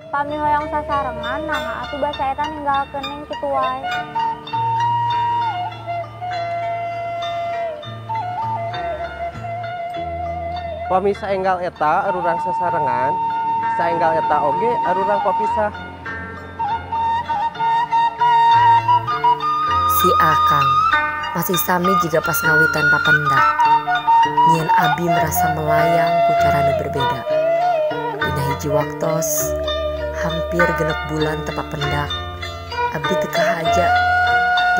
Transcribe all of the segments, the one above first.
Pami hoyong sasarengan nah atuh basa eta ninggalkeun Neng kitu wae. Pami saenggal eta arurang sasarengan, saenggal eta oge arurang papisah. Si Akang masih sami jika pas ngawitan papendak. Nyen Abi merasa melayang ku carana berbeda. Dina hiji waktos, hampir genep bulan tepa pendak. Abi teu kahaja,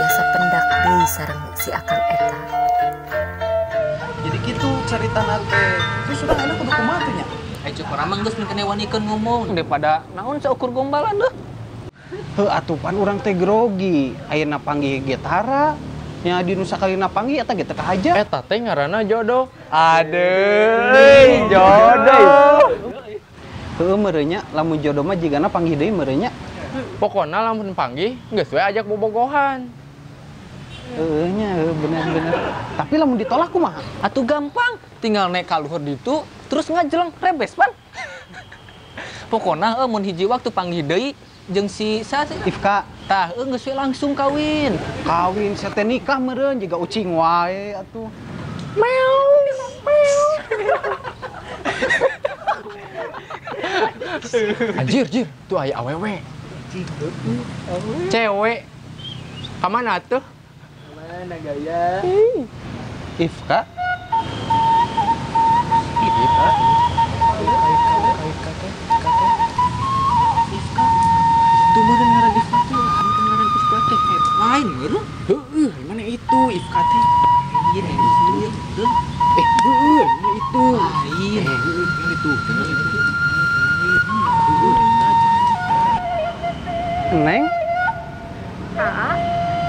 biasa pendak deui sareng si Akang eta. Jadi gitu cerita nate. Terus urang enak kudu kumaha tuh nya? Cuk urang mah geus mungkin wanikeun ngomong daripada naon saukur gombalan deh. Heuh atuh pan urang teh grogi. Ayeuna panggih getara. Nya di Nusa Kalina panggih eta ge teu kahaja. Eta teh ngaranna jodoh. Adeuy, jodoh. Heuh meureun nya lamun jodoh mah jigana panggih deui meureun nya. Pokona lamun panggih geus we ajak bobogohan. Heuh nya bener-bener. Tapi lamun ditolak kumaha? Atuh gampang, tinggal naik ka luhur ditu terus ngajeleng rebes pan. Pokona mun hiji waktu panggih deui jeung si Ifka. Tah geus we langsung kawin. Kawin saya teh nikah meureun jiga ucing wae atuh. Meow. Anjir, tuh aya awewe. Cewek. Kamana tuh? Mana gaya? Ifka. Ifka. Itu meureun ngaran Ifka teh, bukan ngaran Ifka teh. Lain meureun. Heueuh, mana itu Ifka teh? Lain itu. Mana itu? Lain. Itu. Neng,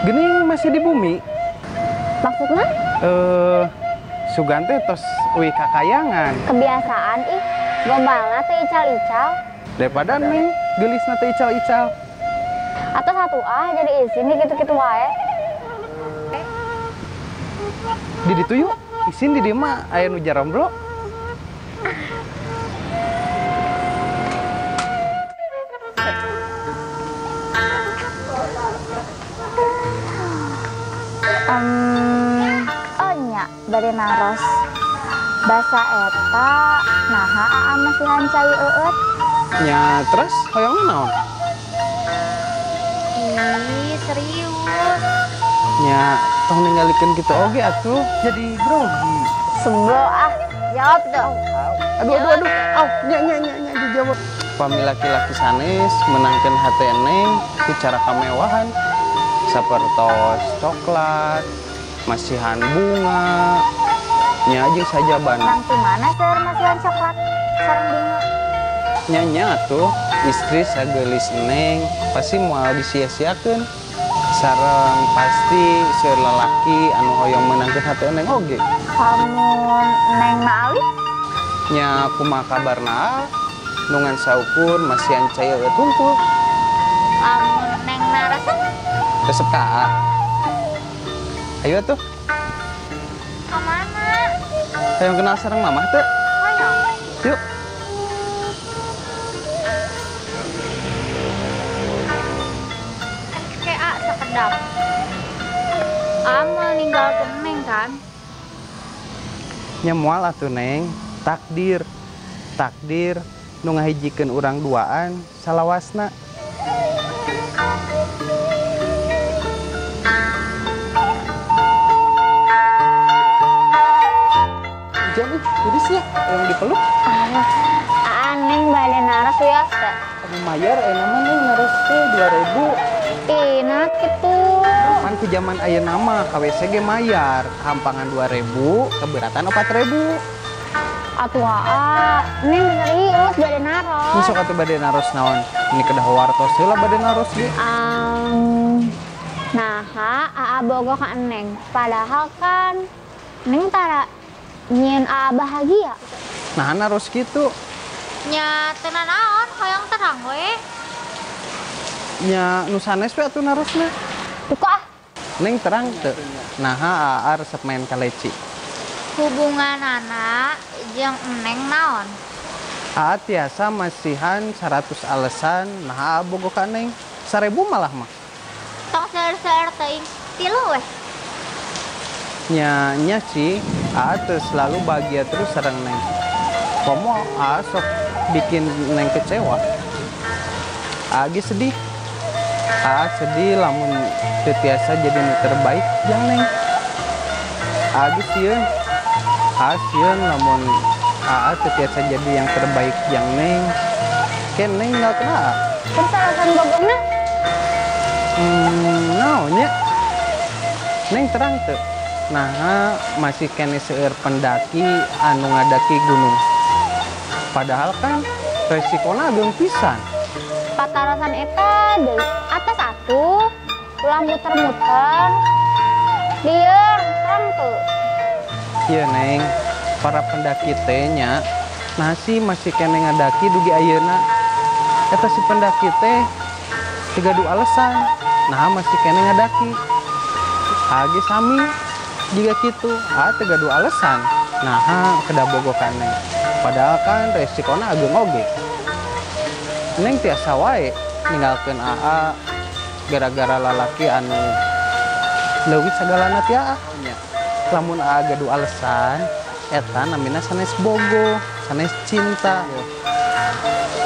Gening masih di bumi? Maksudnya? Sugan teh tos uwi kakayangan. Kebiasaan ih, gombalna teh ical-ical. Daripada Neng gelisna teh ical-ical. Atau satu jadi isin di gitu-gitu wae. Di ditu yuk, isin di dieu mah aya nu jaromblo. Oh nya, bari naros. Basa eta, naha aa masih hancai eueut. Nya terus hoyongna naon? Ih, serius. Nya tong ninggalikeun kitu oge atuh jadi grogi. Sebo jawab dong. Aduh. Nya dijawab. Pami laki-laki sanes menangkeun hate Neng ku cara kamewahan. Sapertos coklat, masihan bunga, nya jeung sajaban. Nang ti mana seueur masihan coklat sareng bunga? Nya tuh istri sageulis Neng pasti moal disia-siakeun. Sareng pasti seueur lalaki anu hoyong menangkeun hate Neng oge. Lamun Neng Maalif? Nya kumaha kabarna? Nungan saukur masihan cai eueut hungkul. Lamun Neng Narasep? Resep ka. Ayo tuh. Kemana? Hayang kenal sareng mamah teh. Hayang. Yuk. Kea sakedap. Amal ninggalkeun Neng kan? Nya moal atuh Neng. Takdir nu ngahijikeun urang duaan salawasna. Jadi sih yang dipeluk. Neng bade naras ya teh. Kamu mayar nama Neng naras teh 2.000. Ina kitu. Kan ku zaman ayeuna mah KWC ge mayar, hampangan 2.000, keberatan 4.000. Atuh Neng serius bade naros. Ini sok atuh bade naros naon? Ini kedah wartos heula bade naros ge. Nah, boga ka Neng. Padahal kan Neng tara nyieun bahagia. Nah naros kitu. Nya teu naon, hoyong terang we. Nya nu sanes we atuh narosna. Duka Neng terang teu. Naha resep main kaleci. hubungan anak jeung Neng naon? tiasa masihan 100 alasan nah bogo ka neng 1000 malah mah Tok ser-ser teuing 3 weh. nya sih terus selalu bahagia terus sareng neng komo sok bikin neng kecewa agi sedih sedih lamun teu tiasa jadi nu terbaik jang neng agi sieun sieun lamun teu tiasa jadi yang terbaik jang neng ken neng nggak kenal Terus alasan bogohna? naonnya neng terang teu nah masih kene seueur pendaki anu ngadaki gunung padahal kan resikona ageung pisan Patarasan eta deui atas atuh ulah muter-muter lieur terang tuh. iya neng para pendaki teh nya nah si masih kene ngadaki dugi ayeuna eta si pendaki teh tigadu alasan nah masih kene ngadaki agi sami jika gitu tigadu alasan nah kedah bogokan neng padahal kan resikona ageung oge neng tiasa wae ninggalkeun gara-gara lalaki anu leuwih sagalana ti nya lamun gaduh alasan eta namina sanes bogo sanes cinta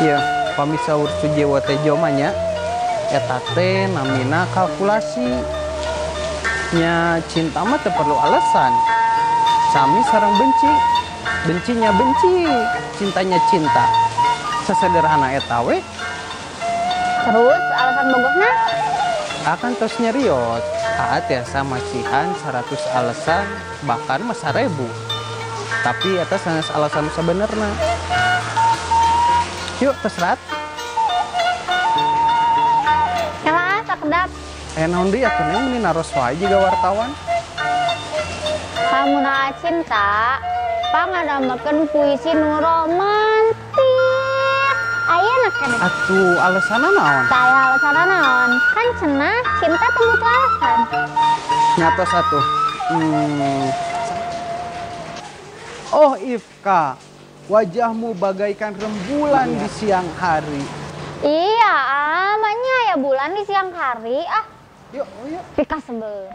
ieu pami saur Sujewo Tejo mah nya eta teh namina kalkulasi nya cinta mah teu perlu alasan sami sareng benci bencinya benci cintanya cinta sesederhana eta we Terus alasan bogohna? akan terus nyeriot tiasa masihan 100 alasan bahkan mah 1000 tapi eta sanes alasan sabenerna yuk terserat Kelas sakedap. naon deui atuh neng meni naros wae jiga wartawan Lamun cinta pangadamkeun puisi nu romantis. Ayeuna keneh. atuh alasanna naon Saya alasan naon? Kan cenah cinta teu butuh alasan. nyatos atuh oh Ifka wajahmu bagaikan rembulan di siang hari Iya, amanya ya bulan di siang hari yuk pika sebel.